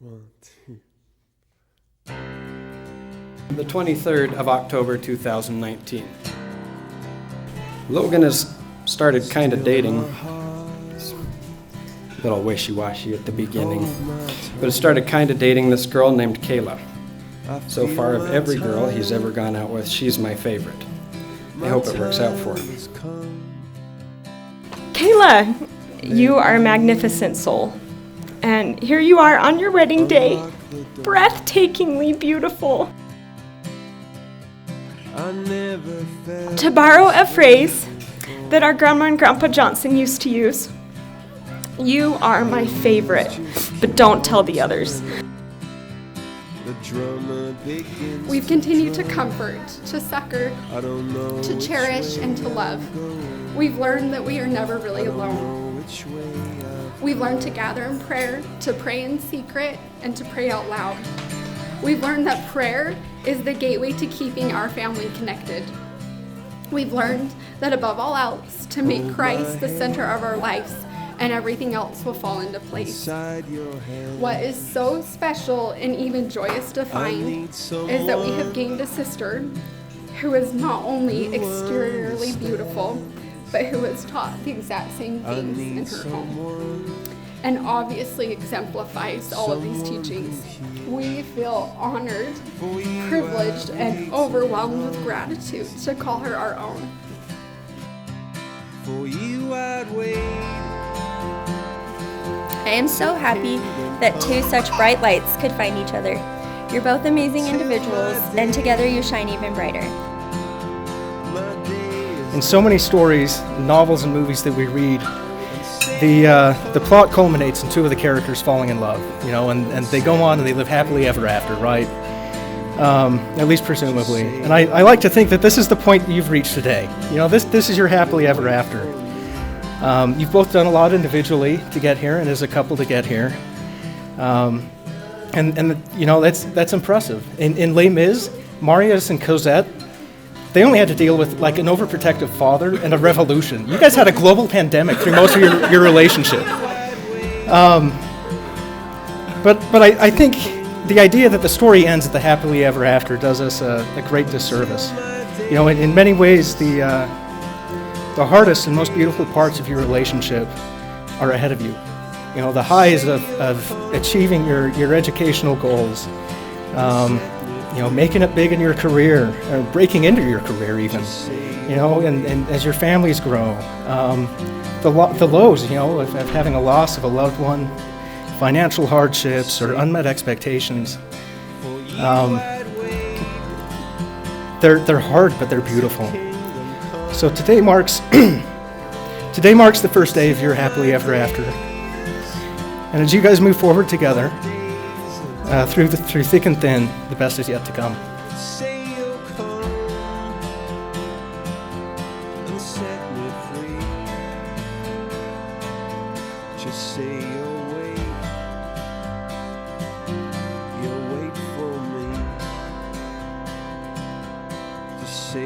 One, two. The 23rd of October 2019. Logan has started kind of dating. It's a little wishy-washy at the beginning, but has started kind of dating this girl named Kayla. So far, of every girl he's ever gone out with, she's my favorite. I hope it works out for him. Kayla, you are a magnificent soul. And here you are on your wedding day, breathtakingly beautiful. To borrow a phrase that our Grandma and Grandpa Johnson used to use, you are my favorite, but don't tell the others. We've continued to comfort, to succor, to cherish, and to love. We've learned that we are never really alone. We've learned to gather in prayer, to pray in secret, and to pray out loud. We've learned that prayer is the gateway to keeping our family connected. We've learned that above all else, to make Christ the center of our lives, and everything else will fall into place. What is so special and even joyous to find is that we have gained a sister who is not only exteriorly beautiful, but who has taught the exact same things in her home, and obviously exemplifies all of these teachings. We feel honored, privileged, and overwhelmed with gratitude to call her our own. For you I'd wait. I am so happy that two such bright lights could find each other. You're both amazing individuals, and together you shine even brighter. In so many stories, novels, and movies that we read, the plot culminates in two of the characters falling in love, and they go on and they live happily ever after, right? At least presumably. And I like to think that this is the point you've reached today. This is your happily ever after. You've both done a lot individually to get here, and as a couple to get here. That's impressive. In Les Mis, Marius and Cosette, they only had to deal with like an overprotective father and a revolution. You guys had a global pandemic through most of your relationship. But I think the idea that the story ends at the happily ever after does us a great disservice. In many ways, the hardest and most beautiful parts of your relationship are ahead of you. The highs of achieving your educational goals, making it big in your career, or breaking into your career even, and as your families grow. The lows, of having a loss of a loved one, financial hardships, or unmet expectations. They're hard, but they're beautiful. So today marks the first day of your happily ever after. And as you guys move forward together, through thick and thin, the best is yet to come. Say you'll come and set me free. Just say you'll wait.